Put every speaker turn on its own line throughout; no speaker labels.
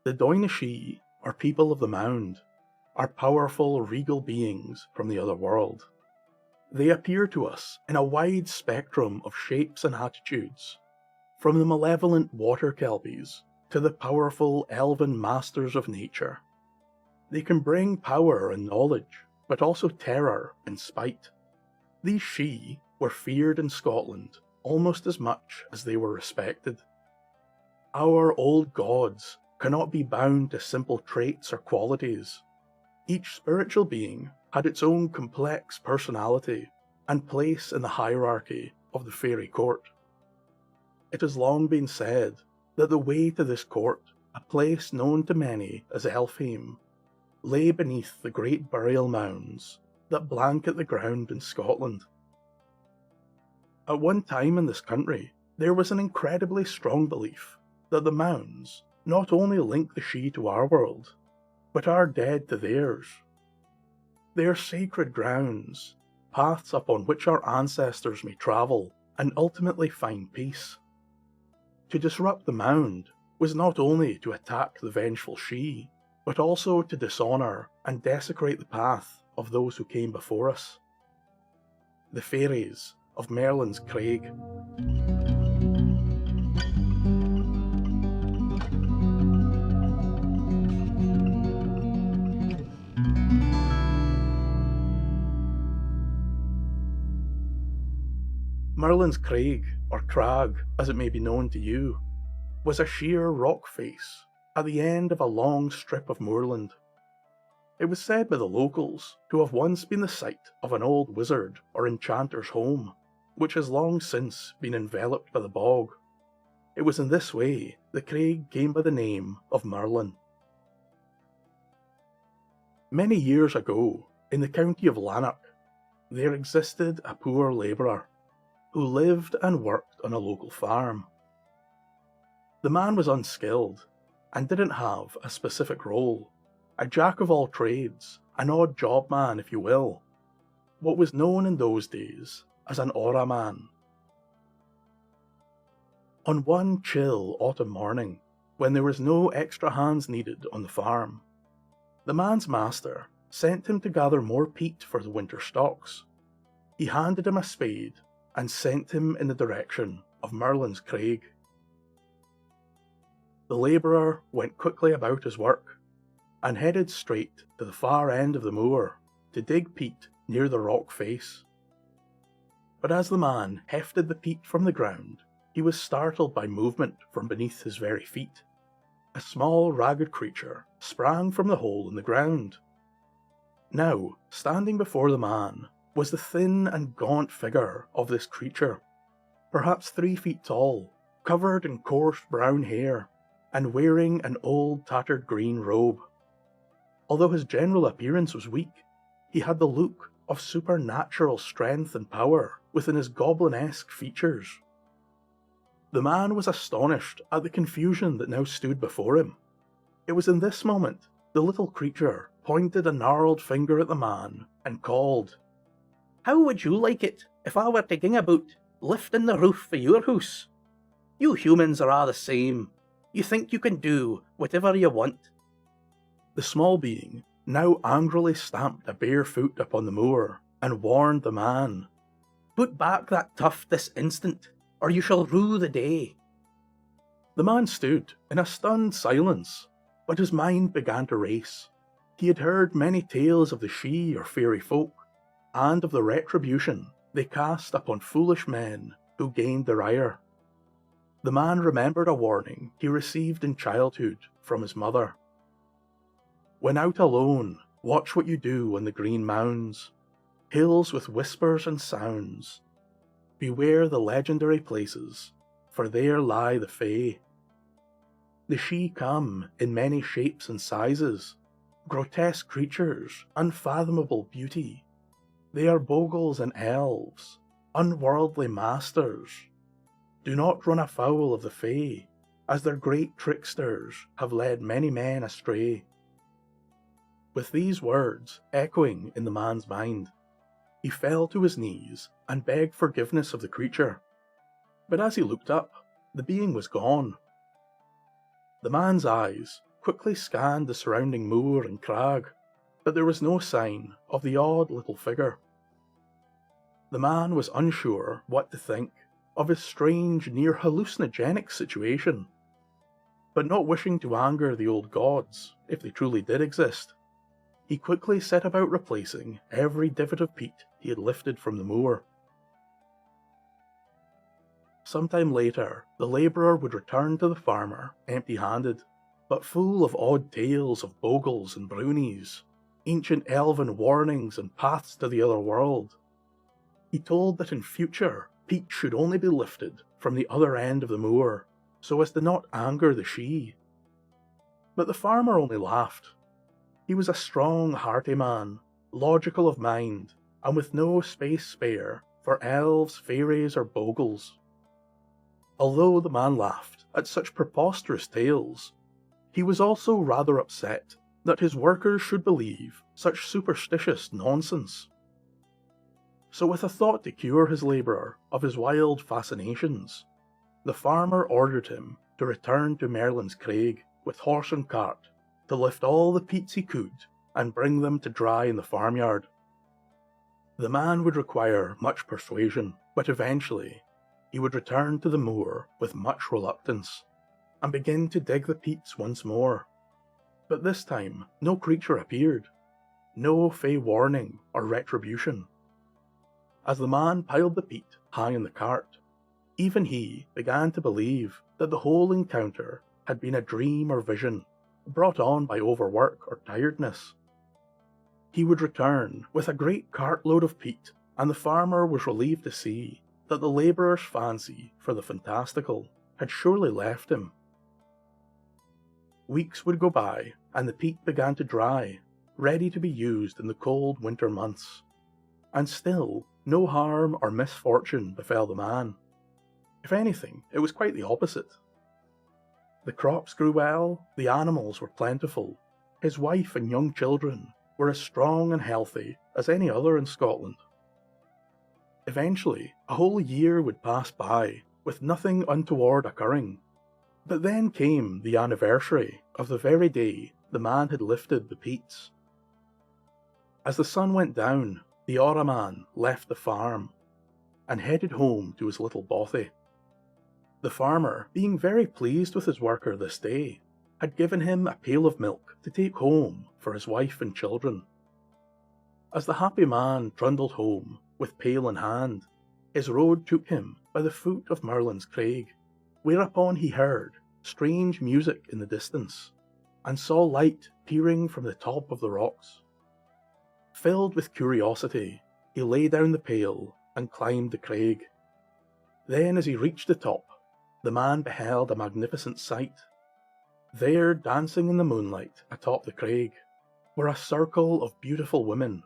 The Daoine, or people of the mound, are powerful regal beings from the other world. They appear to us in a wide spectrum of shapes and attitudes, from the malevolent water kelpies to the powerful elven masters of nature. They can bring power and knowledge, but also terror and spite. These Sidhe were feared in Scotland almost as much as they were respected. Our old gods cannot be bound to simple traits or qualities. Each spiritual being had its own complex personality and place in the hierarchy of the fairy court. It has long been said that the way to this court, a place known to many as Elfhame, lay beneath the great burial mounds that blanket the ground in Scotland. At one time in this country, there was an incredibly strong belief that the mounds not only link the Sidhe to our world, but our dead to theirs. They are sacred grounds, paths upon which our ancestors may travel and ultimately find peace. To disrupt the mound was not only to attack the vengeful Sidhe, but also to dishonour and desecrate the path of those who came before us. The fairies of Merlin's Craig. Merlin's Craig, or Crag as it may be known to you, was a sheer rock face at the end of a long strip of moorland. It was said by the locals to have once been the site of an old wizard or enchanter's home, which has long since been enveloped by the bog. It was in this way the Craig came by the name of Merlin. Many years ago, in the county of Lanark, there existed a poor labourer who lived and worked on a local farm. The man was unskilled and didn't have a specific role, a jack of all trades, an odd job man if you will, what was known in those days as an aura man. On one chill autumn morning, when there was no extra hands needed on the farm, the man's master sent him to gather more peat for the winter stocks. He handed him a spade and sent him in the direction of Merlin's Craig. The labourer went quickly about his work, and headed straight to the far end of the moor to dig peat near the rock face. But as the man hefted the peat from the ground, he was startled by movement from beneath his very feet. A small ragged creature sprang from the hole in the ground. Now, standing before the man, was the thin and gaunt figure of this creature, perhaps 3 feet tall, covered in coarse brown hair, and wearing an old tattered green robe. Although his general appearance was weak, he had the look of supernatural strength and power within his goblin-esque features. The man was astonished at the confusion that now stood before him. It was in this moment the little creature pointed a gnarled finger at the man and called, "How would you like it if I were to ging about lifting the roof for your house? You humans are all the same. You think you can do whatever you want." The small being now angrily stamped a bare foot upon the moor and warned the man, "Put back that tuft this instant, or you shall rue the day." The man stood in a stunned silence, but his mind began to race. He had heard many tales of the Sidhe or fairy folk, and of the retribution they cast upon foolish men who gained their ire. The man remembered a warning he received in childhood from his mother. "When out alone, watch what you do on the green mounds, hills with whispers and sounds. Beware the legendary places, for there lie the Fae. The Sidhe come in many shapes and sizes, grotesque creatures, unfathomable beauty. They are bogles and elves, unworldly masters. Do not run afoul of the Fae, as their great tricksters have led many men astray." With these words echoing in the man's mind, he fell to his knees and begged forgiveness of the creature. But as he looked up, the being was gone. The man's eyes quickly scanned the surrounding moor and crag, but there was no sign of the odd little figure. The man was unsure what to think of his strange, near hallucinogenic situation, but not wishing to anger the old gods, if they truly did exist, he quickly set about replacing every divot of peat he had lifted from the moor. Sometime later, the labourer would return to the farmer empty-handed, but full of odd tales of bogles and brownies, ancient elven warnings and paths to the other world. He told that in future, peat should only be lifted from the other end of the moor, so as to not anger the Sidhe. But the farmer only laughed. He was a strong, hearty man, logical of mind, and with no space spare for elves, fairies, or bogles. Although the man laughed at such preposterous tales, he was also rather upset that his workers should believe such superstitious nonsense. So with a thought to cure his labourer of his wild fascinations, the farmer ordered him to return to Merlin's Craig with horse and cart to lift all the peats he could and bring them to dry in the farmyard. The man would require much persuasion, but eventually he would return to the moor with much reluctance and begin to dig the peats once more. But this time no creature appeared, no fey warning or retribution. As the man piled the peat high in the cart, even he began to believe that the whole encounter had been a dream or vision brought on by overwork or tiredness. He would return with a great cartload of peat, and the farmer was relieved to see that the labourer's fancy for the fantastical had surely left him. Weeks would go by, and the peat began to dry, ready to be used in the cold winter months. And still, no harm or misfortune befell the man. If anything, it was quite the opposite. The crops grew well, the animals were plentiful, his wife and young children were as strong and healthy as any other in Scotland. Eventually, a whole year would pass by with nothing untoward occurring. But then came the anniversary of the very day the man had lifted the peats. As the sun went down, the Aura man left the farm and headed home to his little bothy. The farmer, being very pleased with his worker this day, had given him a pail of milk to take home for his wife and children. As the happy man trundled home with pail in hand, his road took him by the foot of Merlin's Craig, whereupon he heard strange music in the distance, and saw light peering from the top of the rocks. Filled with curiosity, he lay down the pail and climbed the crag. Then as he reached the top, the man beheld a magnificent sight. There, dancing in the moonlight atop the crag, were a circle of beautiful women.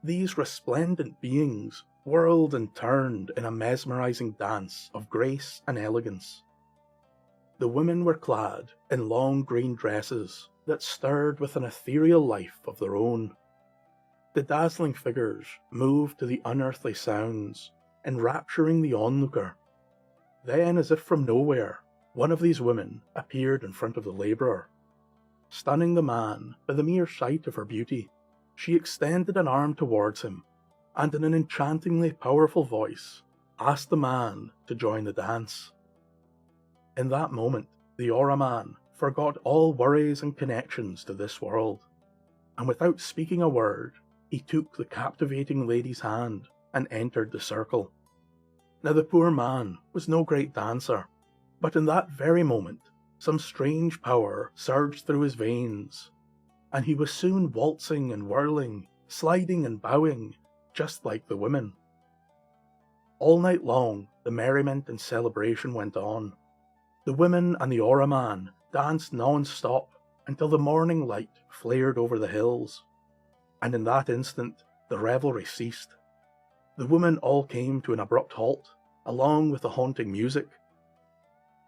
These resplendent beings whirled and turned in a mesmerizing dance of grace and elegance. The women were clad in long green dresses that stirred with an ethereal life of their own. The dazzling figures moved to the unearthly sounds, enrapturing the onlooker. Then, as if from nowhere, one of these women appeared in front of the labourer. Stunning the man by the mere sight of her beauty, she extended an arm towards him, and in an enchantingly powerful voice, asked the man to join the dance. In that moment, the Aura man forgot all worries and connections to this world, and without speaking a word, he took the captivating lady's hand and entered the circle. Now the poor man was no great dancer, but in that very moment, some strange power surged through his veins, and he was soon waltzing and whirling, sliding and bowing, just like the women. All night long, the merriment and celebration went on. The women and the Aura man danced non-stop until the morning light flared over the hills, and in that instant the revelry ceased. The women all came to an abrupt halt, along with the haunting music.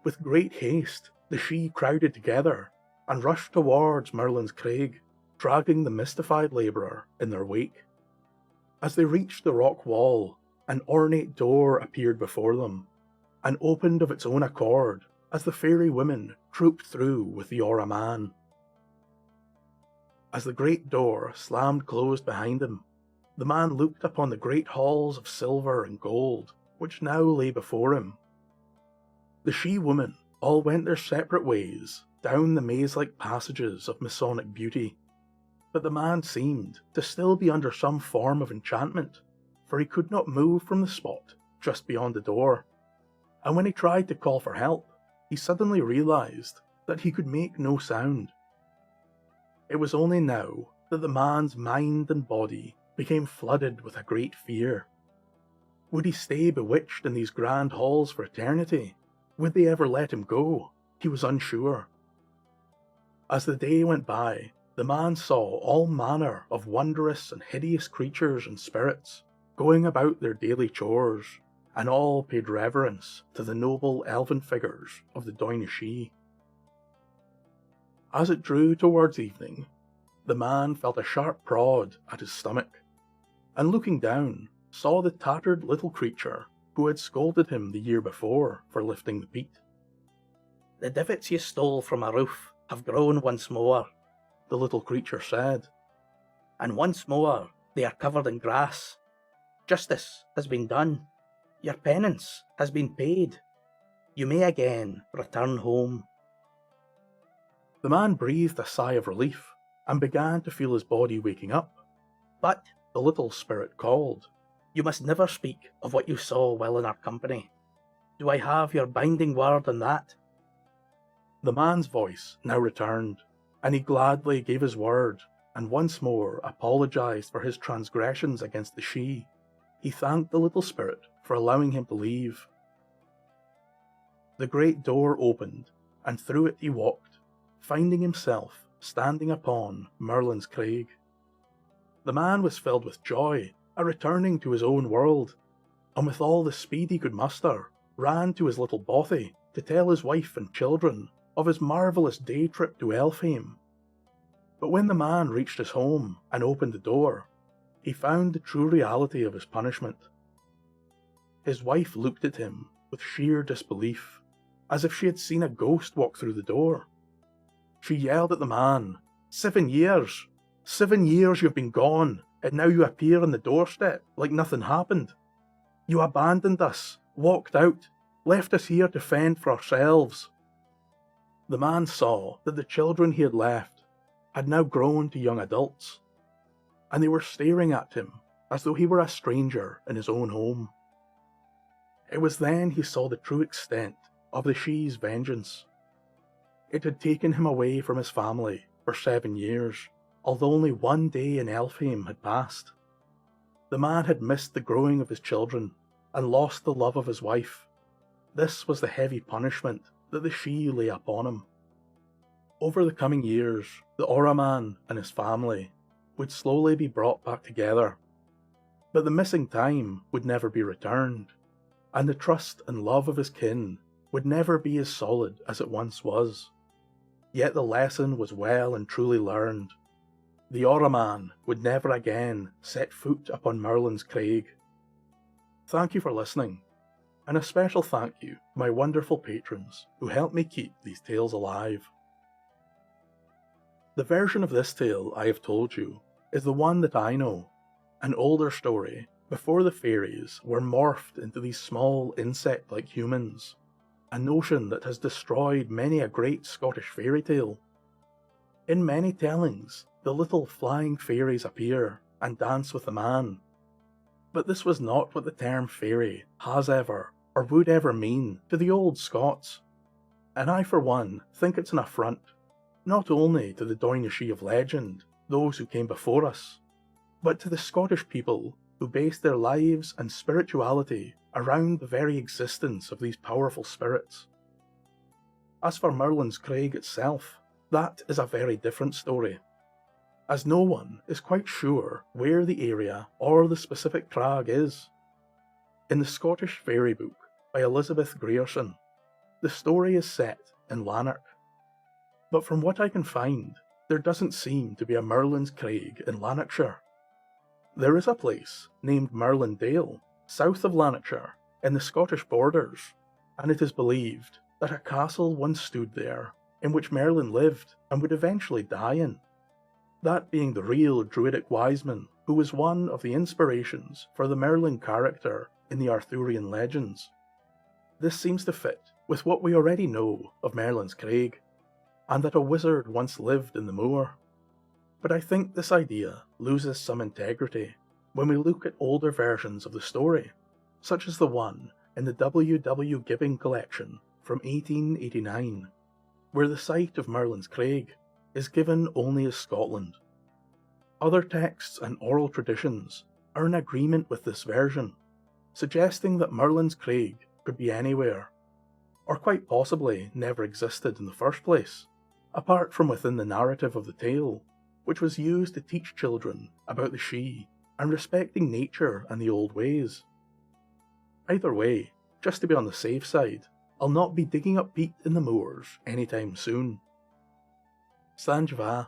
With great haste, the Sidhe crowded together and rushed towards Merlin's Craig, dragging the mystified labourer in their wake. As they reached the rock wall, an ornate door appeared before them, and opened of its own accord as the fairy women trooped through with the Aura man. As the great door slammed closed behind him, the man looked upon the great halls of silver and gold which now lay before him. The she-women all went their separate ways down the maze-like passages of Masonic beauty, but the man seemed to still be under some form of enchantment, for he could not move from the spot just beyond the door, and when he tried to call for help, he suddenly realised that he could make no sound. It was only now that the man's mind and body became flooded with a great fear. Would he stay bewitched in these grand halls for eternity? Would they ever let him go? He was unsure. As the day went by, the man saw all manner of wondrous and hideous creatures and spirits going about their daily chores, and all paid reverence to the noble elven figures of the Daoine. As it drew towards evening, the man felt a sharp prod at his stomach, and looking down, saw the tattered little creature who had scolded him the year before for lifting the peat.
"The divots you stole from a roof have grown once more,"
the little creature said,
"and once more they are covered in grass. Justice has been done. Your penance has been paid. You may again return home."
The man breathed a sigh of relief and began to feel his body waking up.
"But,"
the little spirit called,
"you must never speak of what you saw while in our company. Do I have your binding word on that?"
The man's voice now returned, and he gladly gave his word, and once more apologised for his transgressions against the she. He thanked the little spirit for allowing him to leave. The great door opened, and through it he walked, finding himself standing upon Merlin's crag. The man was filled with joy at returning to his own world, and with all the speed he could muster, ran to his little bothy to tell his wife and children of his marvellous day trip to Elfhame. But when the man reached his home and opened the door, he found the true reality of his punishment. His wife looked at him with sheer disbelief, as if she had seen a ghost walk through the door. She yelled at the man, 7 years! 7 years you've been gone, and now you appear on the doorstep like nothing happened. You abandoned us, walked out, left us here to fend for ourselves." The man saw that the children he had left had now grown to young adults, and they were staring at him as though he were a stranger in his own home. It was then he saw the true extent of the she's vengeance. It had taken him away from his family for 7 years, although only 1 day in Elfhame had passed. The man had missed the growing of his children and lost the love of his wife. This was the heavy punishment that the she lay upon him. Over the coming years, the Aura man and his family would slowly be brought back together, but the missing time would never be returned, and the trust and love of his kin would never be as solid as it once was. Yet the lesson was well and truly learned. The Aura man would never again set foot upon Merlin's crag. Thank you for listening, and a special thank you to my wonderful patrons who help me keep these tales alive. The version of this tale I have told you is the one that I know, an older story before the fairies were morphed into these small insect-like humans, a notion that has destroyed many a great Scottish fairy tale. In many tellings, the little flying fairies appear and dance with the man, but this was not what the term fairy has ever or would ever mean to the old Scots, and I for one think it's an affront not only to the Daoine of legend, those who came before us, but to the Scottish people who based their lives and spirituality around the very existence of these powerful spirits. As for Merlin's Crag itself, that is a very different story, as no one is quite sure where the area or the specific crag is. In the Scottish Fairy Book by Elizabeth Grierson, the story is set in Lanark, but from what I can find, there doesn't seem to be a Merlin's Crag in Lanarkshire. There is a place named Merlin Dale, south of Lanarkshire, in the Scottish borders, and it is believed that a castle once stood there in which Merlin lived and would eventually die in, that being the real druidic wiseman who was one of the inspirations for the Merlin character in the Arthurian legends. This seems to fit with what we already know of Merlin's Craig, and that a wizard once lived in the moor. But I think this idea loses some integrity when we look at older versions of the story, such as the one in the W. W. Gibbing collection from 1889, where the site of Merlin's Craig is given only as Scotland. Other texts and oral traditions are in agreement with this version, suggesting that Merlin's Craig could be anywhere, or quite possibly never existed in the first place, apart from within the narrative of the tale, which was used to teach children about the Sidhe and respecting nature and the old ways. Either way, just to be on the safe side, I'll not be digging up peat in the moors anytime soon. Sanjva.